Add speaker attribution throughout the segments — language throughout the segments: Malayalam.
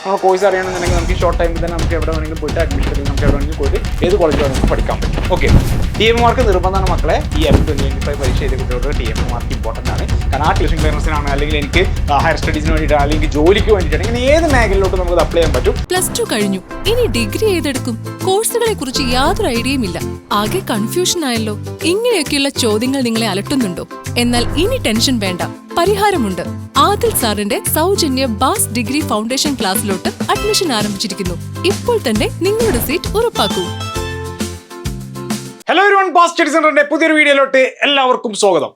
Speaker 1: നമ്മൾ കോഴ്സ് അറിയണമെന്നുണ്ടെങ്കിൽ നമുക്ക് ഷോർട്ട് ടൈമിൽ തന്നെ നമുക്ക് എവിടെ വേണമെങ്കിലും പോയിട്ട് അഡ്മിഷൻ എടുക്കും, നമുക്ക് എവിടെ വേണമെങ്കിലും പോയിട്ട് ഏത് കോളേജിൽ നമുക്ക് പഠിക്കാൻ പറ്റും. ഓക്കെ, TMമാർക്ക് നിർബന്ധമാണ് മക്കളെ. ഈ April 2025 പരീക്ഷ ചെയ്ത കുട്ടികൾക്ക് TMമാർക്ക് ഇമ്പോർട്ടൻ്റ് ആണ്. കാരണം ആ ട്യൂഷൻ ക്ലിയറൻസിനാണ്, അല്ലെങ്കിൽ എനിക്ക് ഹയർ സ്റ്റഡീസിന് വേണ്ടിയിട്ട്, അല്ലെങ്കിൽ ജോലിക്ക് വേണ്ടിയിട്ടാണ്, ഇങ്ങനെ ഏത് മേഖലയിലോട്ട് നമുക്ക് അപ്ലൈ ചെയ്യാൻ പറ്റും.
Speaker 2: +2 കഴിഞ്ഞു, ഇനി ഡിഗ്രി ഏതെടുക്കും? കോഴ്സുകളെ കുറിച്ച് യാതൊരു ഐഡിയയും ഇല്ല. ആകെ കൺഫ്യൂഷൻ ആയല്ലോ. ഇങ്ങനെയൊക്കെയുള്ള ചോദ്യങ്ങൾ നിങ്ങളെ അലട്ടുന്നുണ്ടോ? എന്നാൽ ഇനി ടെൻഷൻ വേണ്ട, പരിഹാരമുണ്ട്. ആദിൽ സാറിന്റെ സൗജന്യ ബാസ് ഡിഗ്രി ഫൗണ്ടേഷൻ ക്ലാസ്സിലോട്ട് അഡ്മിഷൻ ആരംഭിച്ചിരിക്കുന്നു. ഇപ്പോൾ തന്നെ നിങ്ങളുടെ സീറ്റ് ഉറപ്പാക്കൂ.
Speaker 1: ഹലോ എവരിവൺ, ബാസ് സ്റ്റഡി സെന്ററിന്റെ പുതിയൊരു വീഡിയോയിലോട്ട് എല്ലാവർക്കും സ്വാഗതം.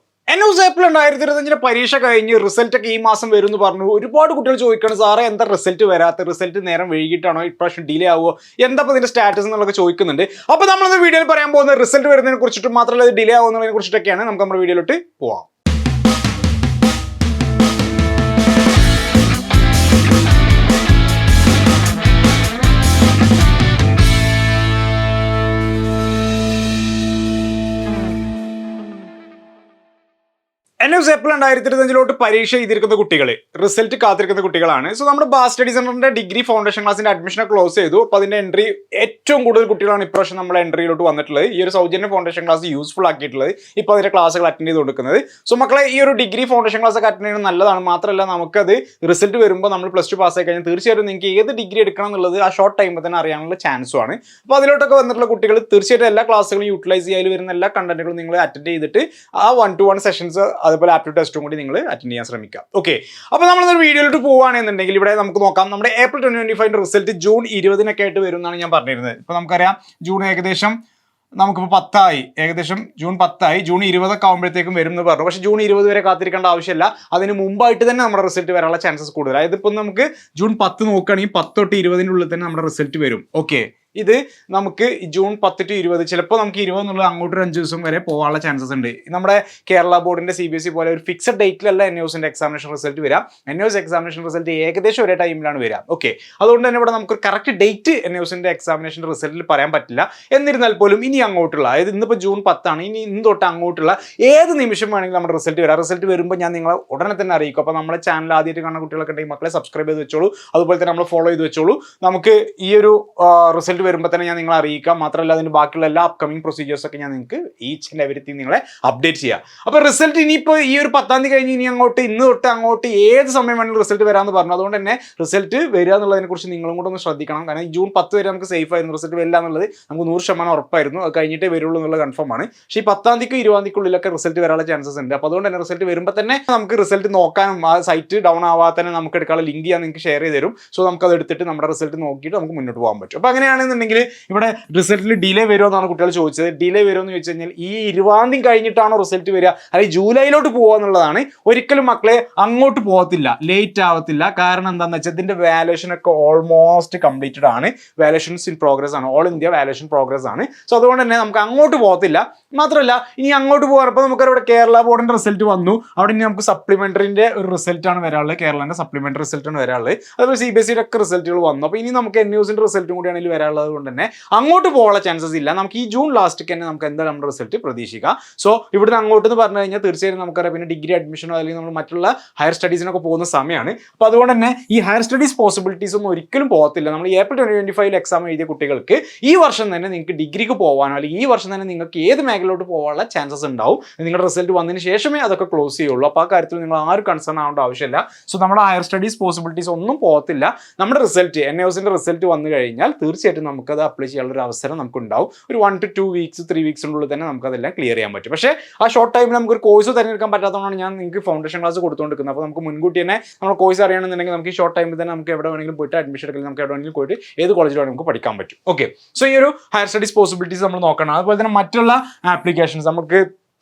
Speaker 1: April 2025 പരീക്ഷ കഴിഞ്ഞ് റിസൾട്ട് ഒക്കെ ഈ മാസം വരും എന്ന് പറഞ്ഞു. ഒരുപാട് കുട്ടികൾ ചോദിക്കണം, സാറേ എന്താ റിസൾട്ട് വരാത്ത, റിസൾട്ട് നേരം വൈകിട്ടാണോ, ഇപ്രാവശ്യം ഡിലേ ആവുമോ, എന്താ ഇതിന്റെ സ്റ്റാറ്റസ് എന്നുള്ളതൊക്കെ ചോദിക്കുന്നുണ്ട്. അപ്പോൾ നമ്മളത് വീഡിയോയിൽ പറയാൻ പോകുന്നത് റിസൾട്ട് വരുന്നതിനെ കുറിച്ചിട്ട് മാത്രമല്ല, അത് ഡിലേ ആവുന്നതിനെ കുറിച്ചിട്ടൊക്കെയാണ്. നമുക്ക് നമ്മുടെ വീഡിയോയിലോട്ട് പോവാം. April 2025 പരീക്ഷ എഴുതിയിരിക്കുന്ന കുട്ടികൾ, റിസൾട്ട് കാത്തിരിക്കുന്ന കുട്ടികളാണ്. സോ നമ്മുടെ ബാസ് സ്റ്റഡി സെന്ററിന്റെ ഡിഗ്രി ഫൗണ്ടേഷൻ ക്ലാസിന്റെ അഡ്മിഷൻ ക്ലോസ് ചെയ്തു. അപ്പോൾ അതിന്റെ എൻട്രി ഏറ്റവും കൂടുതൽ കുട്ടികളാണ് ഇപ്രാവശ്യം നമ്മുടെ എൻട്രിയിലോട്ട് വന്നിട്ടുള്ളത്. ഈ ഒരു സൗജന്യ ഫൗണ്ടേഷൻ ക്ലാസ് യൂസ്ഫുൾ ആക്കിയിട്ടുള്ളത് ഇപ്പോൾ അതിന്റെ ക്ലാസ്സുകൾ അറ്റൻഡ് ചെയ്ത് കൊടുക്കുന്നത്. സോ മക്കളെ, ഈ ഒരു ഡിഗ്രി ഫൗണ്ടേഷൻ ക്ലാസ് ഒക്കെ അറ്റൻഡ് ചെയ്യുന്നത് നല്ലതാണ്. മാത്രമല്ല നമുക്കത് റിസൾട്ട് വരുമ്പോൾ നമ്മൾ +2 പാസ്സായി കഴിഞ്ഞാൽ തീർച്ചയായിട്ടും നിങ്ങൾക്ക് ഏത് ഡിഗ്രി എടുക്കണം എന്നുള്ളത് ആ ഷോർട്ട് ടൈമിൽ തന്നെ അറിയാനുള്ള ചാൻസും ആണ്. അപ്പോൾ അതിലോട്ടൊക്കെ വന്നിട്ടുള്ള കുട്ടികൾ തീർച്ചയായിട്ടും എല്ലാ ക്ലാസ്സുകളും യൂട്ടിലൈസ് ചെയ്യാൻ വരുന്ന എല്ലാ കണ്ടന്റുകളും നിങ്ങൾ അറ്റൻഡ് ചെയ്തിട്ട് ആ 1-to-1 സെഷൻസ് അതുപോലെ ആപ്റ്റിറ്റ്യൂഡ് ടെസ്റ്റും കൂടി നിങ്ങൾ അറ്റൻഡ് ചെയ്യാൻ ശ്രമിക്കുക. ഓക്കെ, അപ്പോൾ നമ്മളൊരു വീഡിയോയിലോട്ട് പോവുകയാണെന്നുണ്ടെങ്കിൽ ഇവിടെ നമുക്ക് നോക്കാം. നമ്മുടെ April 2025 റിസൾട്ട് ജൂൺ 20 ആയിട്ട് വരും എന്നാണ് ഞാൻ പറഞ്ഞിരുന്നത്. ഇപ്പോൾ നമുക്കറിയാം ജൂൺ ഏകദേശം നമുക്കിപ്പോൾ 10 ആയി, ഏകദേശം ജൂൺ 10 ആയി. ജൂൺ 20 ആകുമ്പോഴത്തേക്കും വരും എന്ന് പറഞ്ഞു. പക്ഷേ ജൂൺ 20 വരെ കാത്തിരിക്കേണ്ട ആവശ്യമില്ല. അതിന് മുമ്പായിട്ട് തന്നെ നമ്മുടെ റിസൾട്ട് വരാനുള്ള ചാൻസസ് കൂടുതൽ. അതായത് ഇപ്പോൾ നമുക്ക് ജൂൺ 10 നോക്കുകയാണെങ്കിൽ 10 തൊട്ട് 20 ഉള്ളിൽ തന്നെ നമ്മുടെ റിസൾട്ട് വരും. ഓക്കെ, ഇത് നമുക്ക് ജൂൺ 10 to 20, ചിലപ്പോൾ നമുക്ക് 20 എന്നുള്ളത് അങ്ങോട്ട് 5 ദിവസം വരെ പോകാനുള്ള ചാൻസസ് ഉണ്ട്. നമ്മുടെ കേരള ബോർഡിന്റെ CBSE പോലെ ഒരു ഫിക്സഡ് ഡേറ്റിലല്ല NUSന്റെ എക്സാമിനേഷൻ റിസൾട്ട് വരാം. NUS എക്സാമിനേഷൻ റിസൾട്ട് ഏകദേശം ഒരേ ടൈമിലാണ് വരിക. ഓക്കെ, അതുകൊണ്ട് തന്നെ ഇവിടെ നമുക്ക് കറക്റ്റ് ഡേറ്റ് NUSന്റെ എക്സാമിനേഷൻ റിസൾട്ടിൽ പറയാൻ പറ്റില്ല. എന്നിരുന്നാൽ പോലും ഇനി അങ്ങോട്ടുള്ള, അതായത് ഇന്നിപ്പോൾ ജൂൺ 10 ആണ്, ഇന്ന് തൊട്ട് അങ്ങോട്ടുള്ള ഏത് നിമിഷം വേണമെങ്കിലും നമ്മുടെ റിസൾട്ട് വരാം. റിസൾട്ട് വരുമ്പോൾ ഞാൻ നിങ്ങളെ ഉടനെ തന്നെ അറിയിക്കും. അപ്പോൾ നമ്മുടെ ചാനൽ ആദ്യമായിട്ട് കാണുന്ന കുട്ടികളൊക്കെ ഉണ്ടെങ്കിൽ മക്കളെ സബ്സ്ക്രൈബ് ചെയ്ത് വെച്ചോളൂ, അതുപോലെ തന്നെ നമ്മൾ ഫോളോ ചെയ്ത് വെച്ചോളൂ. നമുക്ക് ഈ ഒരു റിസൾട്ട് വരുമ്പോൾ തന്നെ ഞാൻ നിങ്ങളെ അറിയിക്കാം. മാത്രമല്ല അതിന് ബാക്കിയുള്ള എല്ലാ അപ്കമിങ് പ്രൊസീജിയേഴ്സ് ഒക്കെ ഞാൻ നിങ്ങൾക്ക് ഈച്ച് ആൻഡ് എവരിത്തിങ് നിങ്ങളെ അപ്ഡേറ്റ് ചെയ്യാം. അപ്പോൾ റിസൾട്ട് ഇനിയിപ്പോൾ ഈ ഒരു 10 കഴിഞ്ഞ് ഇനി അങ്ങോട്ട്, ഇന്ന് തൊട്ട് അങ്ങോട്ട് ഏത് സമയം വേണമെങ്കിലും റിസൾട്ട് വരാമെന്ന് പറഞ്ഞു. അതുകൊണ്ട് തന്നെ റിസൾട്ട് വരിക എന്നുള്ളതിനെ കുറിച്ച് നിങ്ങളും കൂടെ ഒന്ന് ശ്രദ്ധിക്കണം. കാരണം ഈ ജൂൺ 10 വരെ നമുക്ക് സേഫ് ആയിരുന്നു, റിസൾട്ട് വരില്ല എന്നുള്ളത് നമുക്ക് 100% ഉറപ്പായിരുന്നു. അത് കഴിഞ്ഞിട്ടേ വരുള്ളൂ എന്നുള്ളത് കൺഫേം ആണ്. പക്ഷേ ഈ 10 20 റിസൾട്ട് വരാനുള്ള ചാൻസസ് ഉണ്ട്. അപ്പോൾ അതുകൊണ്ട് തന്നെ റിസൾട്ട് വരുമ്പോൾ തന്നെ നമുക്ക് റിസൾട്ട് നോക്കാനും ആ സൈറ്റ് ഡൗൺ ആവാതെ തന്നെ നമുക്ക് എടുക്കാനുള്ള ലിങ്ക് ഞാൻ നിങ്ങൾക്ക് ഷെയർ ചെയ്ത് തരും. സോ നമുക്കത് എടുത്തിട്ട് നമ്മുടെ റിസൾട്ട് നോക്കിയിട്ട് നമുക്ക് മുന്നോട്ട് പോകാൻ പറ്റും. അപ്പോൾ അങ്ങനെയാണെന്നുണ്ടെങ്കിൽ ഇവിടെ റിസൾട്ടിൽ ഡിലേ വരുമോ എന്നാണ് കുട്ടികൾ ചോദിച്ചത്. ഡിലേ വരുമോ എന്ന് ചോദിച്ചു കഴിഞ്ഞാൽ ഈ 20 കഴിഞ്ഞിട്ടാണോ റിസൾട്ട് വരിക, അല്ലെങ്കിൽ ജൂലൈയിലോട്ട് പോകുക എന്നുള്ളതാണ്. ഒരിക്കലും മക്കളെ അങ്ങോട്ട് പോകത്തില്ല, ലേറ്റ് ആവത്തില്ല. കാരണം എന്താണെന്ന് വെച്ചാൽ ഇതിന്റെ വാല്യുവേഷൻ ഒക്കെ ഓൾമോസ്റ്റ് കംപ്ലീറ്റഡ് ആണ്. വാല്യുവേഷൻസ് ഇൻ പ്രോഗ്രസ് ആണ്, ഓൾ ഇന്ത്യ വാല്യുവേഷൻ പ്രോഗ്രസ് ആണ്. സോ അതുകൊണ്ട് തന്നെ നമുക്ക് അങ്ങോട്ട് പോകത്തില്ല. മാത്രമല്ല ഇനി അങ്ങോട്ട് പോകാറപ്പോൾ നമുക്കവിടെ കേരള ബോർഡിന്റെ റിസൾട്ട് വന്നു. അവിടെ ഇനി നമുക്ക് സപ്ലിമെന്ററിന്റെ ഒരു റിസൾട്ടാണ് വരാനുള്ളത്, കേരളന്റെ സപ്ലിമെന്ററി റിസൾട്ടാണ് വരാനുള്ളത്. അതുപോലെ CBSEയുടെ ഒക്കെ റിസൾട്ടുകൾ വന്നു. അപ്പോൾ ഇനി നമുക്ക് NUSന്റെ റിസൾട്ടും കൂടിയാണ് ഇതിൽ വരാനുള്ളത്. കൊണ്ട് തന്നെ അങ്ങോട്ട് പോകാനുള്ള ചാൻസസ് ഇല്ല. നമുക്ക് ഈ ജൂൺ ലാസ്റ്റിക്ക് തന്നെ നമുക്ക് എന്തായാലും നമ്മുടെ റിസൾട്ട് പ്രതീക്ഷിക്കാം. സോ ഇവിടുന്ന് അങ്ങോട്ട് എന്ന് പറഞ്ഞു കഴിഞ്ഞാൽ തീർച്ചയായും നമുക്കറിയാം പിന്നെ ഡിഗ്രി അഡ്മിഷനോ അല്ലെങ്കിൽ നമ്മൾ മറ്റുള്ള ഹയർ സ്റ്റഡീസിനൊക്കെ പോകുന്ന സമയമാണ്. അപ്പോൾ അതുകൊണ്ട് തന്നെ ഈ ഹയർ സ്റ്റഡീസ് പോസിബിലിറ്റീസ് ഒന്നും ഒരിക്കലും പോകത്തില്ല. നമ്മൾ April 2025 എക്സാം എഴുതിയ കുട്ടികൾക്ക് ഈ വർഷം തന്നെ നിങ്ങൾക്ക് ഡിഗ്രിക്ക് പോകാനോ അല്ലെങ്കിൽ ഈ വർഷം തന്നെ നിങ്ങൾക്ക് ഏത് മേഖലയിലോട്ട് പോകാനുള്ള ചാൻസസ് ഉണ്ടാവും. നിങ്ങളുടെ റിസൾട്ട് വന്നതിന് ശേഷമേ അതൊക്കെ ക്ലോസ് ചെയ്യുള്ളൂ. അപ്പോൾ ആ കാര്യത്തിൽ നിങ്ങൾ ആരും കൺസേൺ ആവേണ്ട ആവശ്യമില്ല. സോ നമ്മുടെ ഹയർ സ്റ്റഡീസ് പോസിബിലിറ്റീസ് ഒന്നും പോകത്തില്ല. നമ്മുടെ റിസൾട്ട് NUSന്റെ റിസൾട്ട് വന്നു കഴിഞ്ഞാൽ തീർച്ചയായിട്ടും നമുക്കത് അപ്ലൈ ചെയ്യാനുള്ള ഒരു അവസരം നമുക്കുണ്ടാവും. ഒരു 1 to 2 weeks 3 weeksനുള്ളിൽ തന്നെ നമുക്കതെല്ലാം ക്ലിയർ ചെയ്യാൻ പറ്റും. പക്ഷേ ആ ഷോർട്ട് ടൈമിൽ നമുക്കൊരു കോഴ്സ് തിരഞ്ഞെടുക്കാൻ പറ്റാത്തതുകൊണ്ടാണ് ഞാൻ നിങ്ങൾക്ക് ഫൗണ്ടേഷൻ ക്ലാസ് കൊടുത്തുകൊണ്ടിരിക്കുന്നത്. അപ്പോൾ നമുക്ക് മുൻകൂട്ടി തന്നെ നമ്മൾ കോഴ്സ് അറിയണമെന്നുണ്ടെങ്കിൽ നമുക്ക് ഈ ഷോർട്ട് ടൈമിൽ തന്നെ നമുക്ക് എവിടെ വേണമെങ്കിലും പോയിട്ട് അഡ്മിഷൻ എടുക്കണം, നമുക്ക് എവിടെ വേണമെങ്കിലും പോയിട്ട് ഏത് കോളേജിൽ നമുക്ക് പഠിക്കാൻ പറ്റും. ഓക്കെ, സോ ഈ ഒരു ഹയർ സ്റ്റഡീസ് പോസിബിലിറ്റീസ് നമ്മൾ നോക്കണം. അതുപോലെ തന്നെ മറ്റുള്ള ആപ്ലിക്കേഷൻസ് നമുക്ക്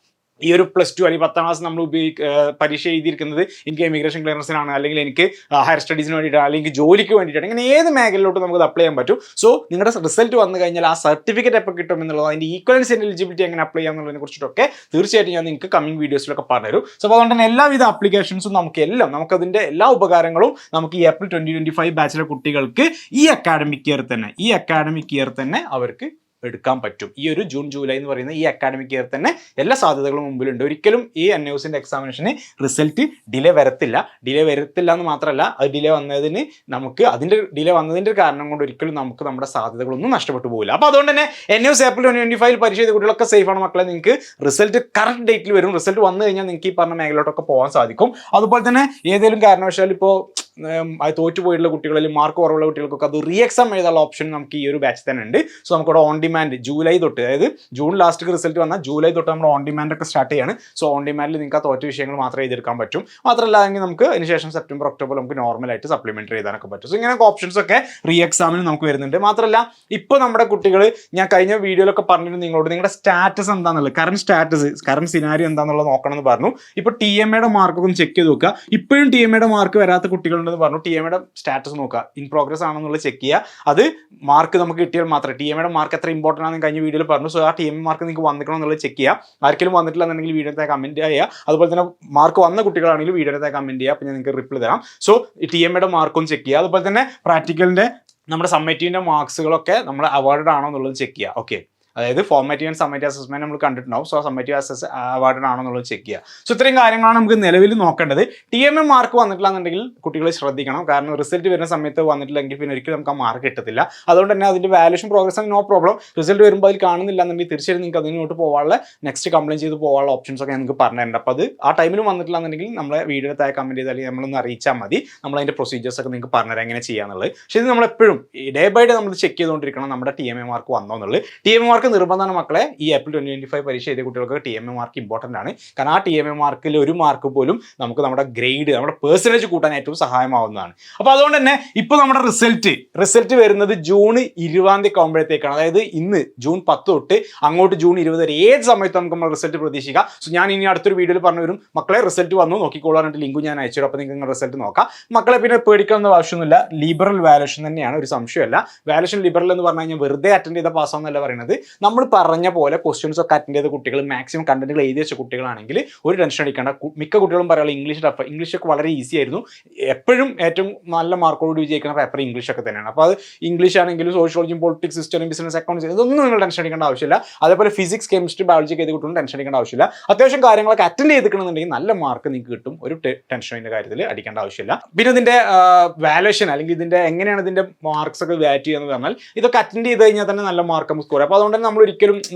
Speaker 1: ഈ ഒരു +2 അല്ലെങ്കിൽ 10ാം ക്ലാസ് നമ്മൾ പരീക്ഷ എഴുതിയിരിക്കുന്നത് എനിക്ക് ഇമിഗ്രേഷൻ ക്ലിയറൻസിനാണ്, അല്ലെങ്കിൽ എനിക്ക് ഹയർ സ്റ്റഡീസിന് വേണ്ടിയിട്ടാണ്, അല്ലെങ്കിൽ ജോലിക്ക് വേണ്ടിയിട്ടാണ്, ഇങ്ങനെ ഏത് മേഖലയിലോട്ട് നമുക്ക് അപ്ലൈ ചെയ്യാൻ പറ്റും. സോ നിങ്ങളുടെ റിസൾട്ട് വന്നു കഴിഞ്ഞാൽ ആ സർട്ടിഫിക്കറ്റ് എപ്പോൾ കിട്ടും എന്നുള്ളത്, അതിൻ്റെ ഈക്വലൻസ് ആൻഡ് എലിജിബിലിറ്റി എങ്ങനെ അപ്ലൈ ചെയ്യാം എന്നുള്ളതിനെ കുറിച്ചിട്ടൊക്കെ തീർച്ചയായിട്ടും ഞാൻ നിങ്ങൾക്ക് കമ്മിങ് വീഡിയോസിലൊക്കെ പറഞ്ഞുതരും. സോ അതുകൊണ്ട് തന്നെ എല്ലാവിധ ആപ്ലിക്കേഷൻസും നമുക്കതിൻ്റെ എല്ലാ ഉപകാരങ്ങളും നമുക്ക് ഈ April 2025 ബാച്ചിലെ കുട്ടികൾക്ക് ഈ അക്കാഡമിക് ഇയർ തന്നെ അവർക്ക് എടുക്കാൻ പറ്റും. ഈ ഒരു ജൂൺ ജൂലൈ എന്ന് പറയുന്ന ഈ അക്കാഡമിക് ഇയർ തന്നെ എല്ലാ സാധ്യതകളും മുമ്പിലുണ്ട്. ഒരിക്കലും ഈ NUSന്റെ എക്സാമിനേഷന് റിസൾട്ട് ഡിലേ വരത്തില്ല എന്ന് മാത്രമല്ല, അത് ഡിലേ വന്നതിന് നമുക്ക് ഡിലേ വന്നതിൻ്റെ കാരണം കൊണ്ട് ഒരിക്കലും നമുക്ക് നമ്മുടെ സാധ്യതകളൊന്നും നഷ്ടപ്പെട്ടു പോകില്ല. അപ്പോൾ അതുകൊണ്ട് തന്നെ NUS ഏപ്രിൽ 2025 പരീക്ഷ ചെയ്ത കുട്ടികളൊക്കെ സേഫാണ് മക്കളെ. നിങ്ങൾക്ക് റിസൾട്ട് കറക്റ്റ് ഡേറ്റിൽ വരും. റിസൾട്ട് വന്നു കഴിഞ്ഞാൽ നിങ്ങൾക്ക് ഈ പറഞ്ഞ മേഖലയിലോട്ടൊക്കെ പോകാൻ സാധിക്കും. അതുപോലെ തന്നെ ഏതെങ്കിലും കാരണവശാൽ ഇപ്പോൾ അത് തോറ്റുപോയിട്ടുള്ള കുട്ടികളിൽ മാർക്ക് കുറവുള്ള കുട്ടികൾക്കൊക്കെ അത് റീ എക്സാം എഴുതാനുള്ള ഓപ്ഷൻ നമുക്ക് ഈ ഒരു ബാച്ച് തന്നെ ഉണ്ട്. സോ നമുക്കിവിടെ ഓൺ ഡിമാൻഡ് ജൂലൈ തൊട്ട്, അതായത് ജൂൺ ലാസ്റ്റ് റിസൾട്ട് വന്നാൽ ജൂലൈ തൊട്ട് നമ്മൾ ഓൺ ഡിമാൻഡ് ഒക്കെ സ്റ്റാർട്ട് ചെയ്യാണ്. സോ ഓൺ ഡിമാൻഡിൽ നിങ്ങൾക്ക് ആ തോറ്റ വിഷയങ്ങൾ മാത്രമേ എഴുതിയെടുക്കാൻ പറ്റും. മാത്രമല്ല എങ്കിൽ നമുക്ക് അതിനുശേഷം സെപ്റ്റംബർ ഒക്ടോബർ നമുക്ക് നോർമലായിട്ട് സപ്ലിമെൻ്ററി എഴുതാനൊക്കെ പറ്റും. സോ ഇങ്ങനെയൊക്കെ ഓപ്ഷൻസ് ഒക്കെ റീ എക്സാമിന് നമുക്ക് വരുന്നുണ്ട്. മാത്രമല്ല ഇപ്പോൾ നമ്മുടെ കുട്ടികൾ, ഞാൻ കഴിഞ്ഞ വീഡിയോയിലൊക്കെ പറഞ്ഞിരുന്നു നിങ്ങളോട്, നിങ്ങളുടെ സ്റ്റാറ്റസ് എന്താണെന്നുള്ളത്, കറണ്ട് സിനാരിയോ എന്താണെന്നുള്ളത് നോക്കണമെന്ന് പറഞ്ഞു. ഇപ്പോൾ TMAയുടെ മാർക്കൊക്കെ ഒന്ന് ചെക്ക് ചെയ്ത് നോക്കുക. ഇപ്പോഴും TMAയുടെ മാർക്ക് വരാത്ത കുട്ടികളുണ്ടെന്ന് പറഞ്ഞു. TMAയുടെ സ്റ്റാറ്റസ് നോക്കുക, ഇൻ പ്രോഗ്രസ് ആണെന്നുള്ളത് ചെക്ക് ചെയ്യുക. അത് മാർക്ക് നമുക്ക് കിട്ടിയാൽ മാത്രമേ, TMAയുടെ മാർക്ക് എത്ര ഇമ്പോർട്ടൻ്റ് ആണെന്ന് കഴിഞ്ഞ വീഡിയോയിൽ പറഞ്ഞു. സോ ആ TMA മാർക്ക് നിങ്ങൾക്ക് വന്നിക്കണം എന്നുള്ളത് ചെക്ക് ചെയ്യുക. ആർക്കെങ്കിലും വന്നിട്ടില്ല എന്നുണ്ടെങ്കിൽ വീഡിയോത്തെ കമൻറ്റ് ചെയ്യുക. അതുപോലെ തന്നെ മാർക്ക് വന്ന കുട്ടികളാണെങ്കിൽ വീഡിയോത്തെ കമൻറ്റ് ചെയ്യുക. അപ്പോൾ ഞാൻ നിങ്ങൾക്ക് റിപ്ലൈ തരാം. സോ TMAയുടെ മാർക്കും ചെക്ക് ചെയ്യുക. അതുപോലെ തന്നെ പ്രാക്ടിക്കലിൻ്റെ നമ്മുടെ സമ്മേറ്റീവിൻ്റെ മാർക്സുകളൊക്കെ നമ്മൾ അവാർഡ് ആണോ എന്നുള്ളത് ചെക്ക് ചെയ്യുക. ഓക്കെ, അതായത് ഫോർമാറ്റീവ് ആൻഡ് സമ്മേറ്റീവ് അസസ്മെന്റ് നമ്മൾ കണ്ടിട്ടുണ്ടാവും. സോ സമ്മേറ്റീവ് അവാർഡ് ആണോ എന്നുള്ളത് ചെക്ക് ചെയ്യുക. സോ ഇത്രയും കാര്യങ്ങളാണ് നമുക്ക് നിലവിൽ നോക്കേണ്ടത്. TMA മാർക്ക് വന്നിട്ടില്ല എന്നുണ്ടെങ്കിൽ കുട്ടികൾ ശ്രദ്ധിക്കണം. കാരണം റിസൾട്ട് വരുന്ന സമയത്ത് വന്നിട്ടില്ലെങ്കിൽ പിന്നെ ഒരിക്കലും നമുക്ക് ആ മാർക്ക് കിട്ടത്തില്ല. അതുകൊണ്ട് തന്നെ അതിൻ്റെ valuation progress no problem. Result വരുമ്പോൾ അതിൽ കാണുന്നില്ല എന്നുണ്ടെങ്കിൽ തീർച്ചയായും നിങ്ങൾക്ക് അതിനോട്ട് പോകാനുള്ള നെക്സ്റ്റ് കംപ്ലയിൻറ്റ് ചെയ്ത് പോകാനുള്ള ഓപ്ഷൻസ് ഒക്കെ നിങ്ങൾക്ക് പറഞ്ഞിട്ടുണ്ട്. അപ്പോൾ അത് ആ ടൈമിൽ വന്നിട്ടില്ല എന്നുണ്ടെങ്കിൽ നമ്മളെ വീഡിയോ താഴെ കമൻറ്റ് ചെയ്താൽ നമ്മളൊന്ന് അറിയിച്ചാൽ മതി. നമ്മളതിൻ്റെ പ്രൊസീജിയേഴ്സ് ഒക്കെ നിങ്ങൾക്ക് പറഞ്ഞുതരാം എങ്ങനെ ചെയ്യാന്നുള്ളത്. പക്ഷേ ഇത് നമ്മളെപ്പോഴും ഡേ ബൈ ഡേ നമ്മൾ ചെക്ക് ചെയ്തുകൊണ്ടിരിക്കണം നമ്മുടെ TMA മാർക്ക് വന്നോ എന്നുള്ളത്. TMA മാർക്ക് നിർബന്ധമാണ് മക്കളെ. ഈ ഏപ്രിൽ 2025 പരീക്ഷ ചെയ്ത കുട്ടികൾക്ക് TMA മാർക്ക് ഇമ്പോർട്ടൻ്റ് ആണ്. കാരണം ആ TMA മാർക്കിൽ ഒരു മാർക്ക് പോലും നമുക്ക് നമ്മുടെ ഗ്രേഡ്, നമ്മുടെ പെർസെൻറ്റേജ് കൂട്ടാൻ ഏറ്റവും സഹായമാവുന്നതാണ്. അപ്പോൾ അതുകൊണ്ട് തന്നെ ഇപ്പോൾ നമ്മുടെ റിസൾട്ട് വരുന്നത് ജൂൺ 20 ആകുമ്പോഴത്തേക്കാണ്. അതായത് ഇന്ന് ജൂൺ 10 തൊട്ട് അങ്ങോട്ട് ജൂൺ 20 വരെ ഏത് സമയത്ത് നമുക്ക് നമ്മൾ റിസൾട്ട് പ്രതീക്ഷിക്കാം. സോ ഞാൻ ഇനി അടുത്തൊരു വീഡിയോയിൽ പറഞ്ഞു വരും, മക്കളെ റിസൾട്ട് വന്നു നോക്കിക്കോളാനായിട്ട് ലിങ്ക് ഞാൻ അയച്ചു. അപ്പോൾ നിങ്ങൾക്ക് റിസൾട്ട് നോക്കാം. മക്കളെ പിന്നെ പേടിക്കാവുന്ന ആവശ്യമൊന്നുമില്ല. ലിബറൽ വാല്യൂഷൻ തന്നെയാണ്, ഒരു സംശയമല്ല. വാല്യൂഷൻ ലിബറൽ എന്ന് പറഞ്ഞു കഴിഞ്ഞാൽ വെറുതെ അറ്റൻഡ് ചെയ്ത പാസ്സാവുന്നല്ല പറയുന്നത്. നമ്മൾ പറഞ്ഞ പോലെ ക്വസ്റ്റ്യൻസ് ഒക്കെ അറ്റൻഡ് ചെയ്ത കുട്ടികൾ, മാക്സിമം കണ്ടന്റുകൾ എഴുതി വെച്ച കുട്ടികളാണെങ്കിൽ ഒരു ടെൻഷൻ അടിക്കേണ്ട. മിക്ക കുട്ടികളും പറയാനുള്ള ഇംഗ്ലീഷൊക്കെ വളരെ ഈസി ആയിരുന്നു. എപ്പോഴും ഏറ്റവും നല്ല മാർക്കോട് വിജയിക്കുന്ന പേപ്പർ ഇംഗ്ലീഷൊക്കെ തന്നെയാണ്. അപ്പോൾ അത് ഇംഗ്ലീഷ് ആണെങ്കിലും സോഷ്യോളജിയും പൊളിറ്റിക്സ്, ഹിസ്റ്ററി, ബിസിനസ്, അക്കൗണ്ട്സ്, ഇതൊന്നും നിങ്ങൾ ടെൻഷൻ അടിക്കേണ്ട ആവശ്യമില്ല. അതേപോലെ ഫിസിക്സ്, കെമിസ്ട്രി, ബയോളജി ഒക്കെ ചെയ്ത് കുട്ടികളും ടെൻഷൻ അടിക്കേണ്ട ആവശ്യമില്ല. അത്യാവശ്യം കാര്യങ്ങളൊക്കെ അറ്റൻഡ് ചെയ്തിട്ടുണ്ടെന്നുണ്ടെങ്കിൽ നല്ല മാർക്ക് നിങ്ങൾക്ക് കിട്ടും. ഒരു ടെൻഷൻ ഇതിൻ്റെ കാര്യത്തിൽ അടിക്കേണ്ട ആവശ്യമില്ല. പിന്നെ ഇതിൻ്റെ വാല്യൂഷൻ അല്ലെങ്കിൽ ഇതിൻ്റെ എങ്ങനെയാണ് ഇതിൻ്റെ മാർക്സ് ഒക്കെ വാറ്റ് ചെയ്യുന്നത് പറഞ്ഞാൽ ഇതൊക്കെ അറ്റൻഡ് ചെയ്ത് കഴിഞ്ഞാൽ തന്നെ നല്ല മാർക്ക് നമുക്ക് സ്കോർ. അപ്പോൾ അതുകൊണ്ട് തന്നെ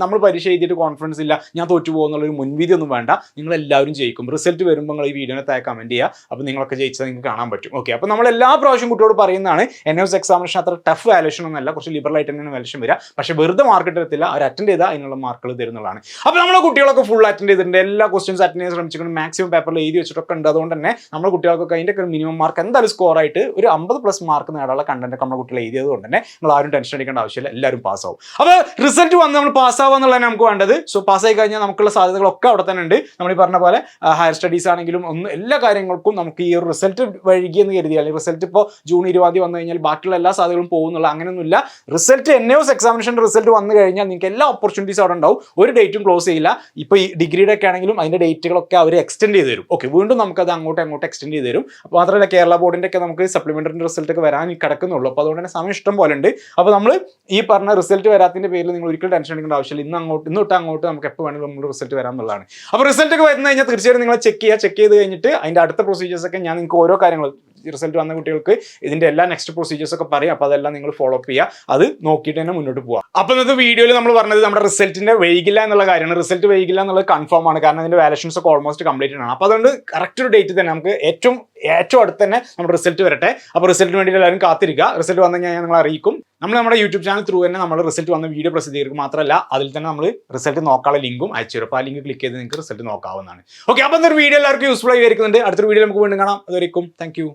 Speaker 1: നമ്മൾ പരീക്ഷ എഴുതിയിട്ട് കോൺഫിഡൻസ് ഇല്ല, ഞാൻ തോറ്റു പോകുന്നുള്ളൊരു മുൻവിധി ഒന്നും വേണ്ട. നിങ്ങൾ എല്ലാവരും ജയിക്കും. റിസൾട്ട് വരുമ്പോൾ നിങ്ങൾ ഈ വീഡിയോനെ താഴെ കമൻറ്റ് ചെയ്യുക. അപ്പോൾ നിങ്ങളൊക്കെ ജയിച്ചത് നിങ്ങൾക്ക് കാണാൻ പറ്റും. ഓക്കെ, അപ്പോൾ നമ്മൾ എല്ലാ പ്രാവശ്യം കുട്ടിയോട് പറയുന്നതാണ് NUS എക്സാമിനേഷൻ അത്ര ടഫ് വാല്യൂഷൻ ഒന്നല്ല, കുറച്ച് ലിബറൽ ആയിട്ട് തന്നെയാണ് വാല്യൂഷൻ വരിക. പക്ഷേ വെറുതെ മാർക്ക് ഇട്ടത്തില്ല, അവർ അറ്റൻഡ് ചെയ്താൽ അതിനുള്ള മാർക്കുകൾ തരുന്നതാണ്. അപ്പോൾ നമ്മുടെ കുട്ടികളൊക്കെ ഫുൾ അറ്റൻഡ് ചെയ്തിട്ടുണ്ട്. എല്ലാ ക്വസ്റ്റ്യൻസ് അറ്റൻഡ് ചെയ്യാൻ ശ്രമിച്ചിട്ടുണ്ട്. മാക്സിമം പേപ്പറിൽ എഴുതി വെച്ചിട്ടൊക്കെ ഉണ്ട്. അതുകൊണ്ട് തന്നെ നമ്മുടെ കുട്ടികൾക്കൊക്കെ അതിൻ്റെ മിനിമം മാർക്ക് എന്തായാലും സ്കോർ ആയിട്ട് ഒരു 50+ മാർക്ക് നേടാനുള്ള കണ്ടന്റ് നമ്മുടെ കുട്ടികൾ എഴുതിയത് കൊണ്ട് തന്നെ നിങ്ങൾ ആരും ടെൻഷൻ അടിക്കേണ്ട ആവശ്യമില്ല. എല്ലാവരും പാസ്സാവും. അപ്പോൾ റിസൾട്ട് വന്ന് നമ്മൾ പാസ്സാവുക എന്നുള്ളതാണ് നമുക്ക് വേണ്ടത്. സോ പാസ്സായി കഴിഞ്ഞാൽ നമുക്കുള്ള സാധ്യതകളൊക്കെ അവിടെ തന്നെ ഉണ്ട്. നമ്മൾ ഈ പറഞ്ഞ പോലെ ഹയർ സ്റ്റഡീസ് ആണെങ്കിലും എല്ലാ കാര്യങ്ങൾക്കും നമുക്ക് ഈ ഒരു റിസൾട്ട് വൈകിയെന്ന് കരുതിയാൽ, റിസൾട്ട് ഇപ്പോൾ ജൂൺ 20 വന്നു കഴിഞ്ഞാൽ ബാക്കിയുള്ള എല്ലാ സാധ്യതകളും പോകുന്നുള്ള അങ്ങനെയൊന്നുമില്ല. റിസൾട്ട് NUS എക്സാമിനേഷൻ്റെ റിസൾട്ട് വന്നു കഴിഞ്ഞാൽ നിങ്ങൾക്ക് എല്ലാ ഓപ്പർച്യൂണിറ്റീസ് അവിടെ ഉണ്ടാവും. ഒരു ഡേറ്റും ക്ലോസ് ചെയ്യില്ല. ഇപ്പോൾ ഈ ഡിഗ്രിയുടെ ഒക്കെ ആണെങ്കിലും അതിൻ്റെ ഡേറ്റുകളൊക്കെ അവർ എക്സ്റ്റെൻഡ് ചെയ്ത് തരും. ഓക്കെ, വീണ്ടും നമുക്കത് അങ്ങോട്ട് എക്സ്റ്റെൻഡ് ചെയ്ത് തരും. അപ്പോൾ മാത്രമല്ല കേരള ബോർഡിൻ്റെ ഒക്കെ നമുക്ക് സപ്ലിമെൻ്ററി റിസൾട്ട് ഒക്കെ വരാൻ കിടക്കുന്നുള്ളൂ. അപ്പോൾ അതുകൊണ്ട് തന്നെ സമയം ഇഷ്ടം പോലെ ഉണ്ട്. അപ്പോൾ നമ്മൾ ഈ പറഞ്ഞ റിസൾട്ട് വരാത്തതിൻ്റെ പേരിൽ നിങ്ങൾ ഒരിക്കലും ടെൻഷൻ എടുക്കേണ്ട ആവശ്യമില്ല. ഇന്ന് തൊട്ട് അങ്ങോട്ട് നമുക്ക് എപ്പോൾ വേണമെങ്കിലും നമ്മൾ റിസൾട്ട് വരാമെന്നുള്ളതാണ്. അപ്പോൾ റിസൾട്ട് ഒക്കെ വരുന്ന കഴിഞ്ഞാൽ തീർച്ചയായും നിങ്ങൾ ചെക്ക് ചെയ്ത് കഴിഞ്ഞിട്ട് അതിൻ്റെ അടുത്ത പ്രൊസീജിയേഴ്സ് ഒക്കെ ഞാൻ നിങ്ങൾക്ക് ഓരോ കാര്യങ്ങൾ റിസൾട്ട് വന്ന കുട്ടികൾക്ക് ഇതിൻ്റെ എല്ലാ നെക്സ്റ്റ് പ്രൊസീജിയേഴ്സ് ഒക്കെ പറയും. അപ്പോൾ അതെല്ലാം നിങ്ങൾ ഫോളോ അപ്പ് ചെയ്യുക. അത് നോക്കിയിട്ട് തന്നെ മുന്നോട്ട് പോവുക. അപ്പോൾ ഇന്നത്തെ വീഡിയോയിൽ നമ്മൾ പറഞ്ഞത് നമ്മുടെ റിസൾട്ടിൻ്റെ വൈകില്ല എന്നുള്ള കാര്യമാണ്. റിസൾട്ട് വൈകില്ല എന്നുള്ളത് കൺഫേം ആണ്. കാരണം അതിൻ്റെ വാല്യൂഷൻസ് ഒക്കെ ഓൾമോസ്റ്റ് കംപ്ലീറ്റ് ആണ്. അപ്പോൾ അതുകൊണ്ട് കറക്റ്റ് ഒരു ഡേറ്റ് തന്നെ നമുക്ക് ഏറ്റവും അടുത്ത് തന്നെ നമ്മുടെ റിസൾട്ട് വരട്ടെ. അപ്പോൾ റിസൾട്ടിന് വേണ്ടി എല്ലാവരും കാത്തിരിക്കുക. റിസൾട്ട് വന്നു കഴിഞ്ഞാൽ നിങ്ങൾ അറിയിക്കും. നമ്മുടെ യൂട്യൂബ് ചാനൽ ത്രൂ തന്നെ നമ്മൾ റിസൾട്ട് വന്ന വീഡിയോ പ്രസിദ്ധീകരിക്കും. മാത്രമല്ല അതിൽ തന്നെ നമ്മൾ റിസൾട്ട് നോക്കാനുള്ള ലിങ്കും അയച്ചു തരും. അപ്പോൾ ആ ലിങ്ക് ക്ലിക്ക് ചെയ്ത് നിങ്ങൾക്ക് റിസൾട്ട് നോക്കാവുന്നതാണ്. ഓക്കെ, അപ്പോൾ ഒരു വീഡിയോ എല്ലാവർക്കും യൂസ്ഫുൾ ആയി വരുന്നുണ്ട്. അടുത്തൊരു വീഡിയോ നമുക്ക് വീണ്ടും കാണാം. അതുവരെയും താങ്ക് യു.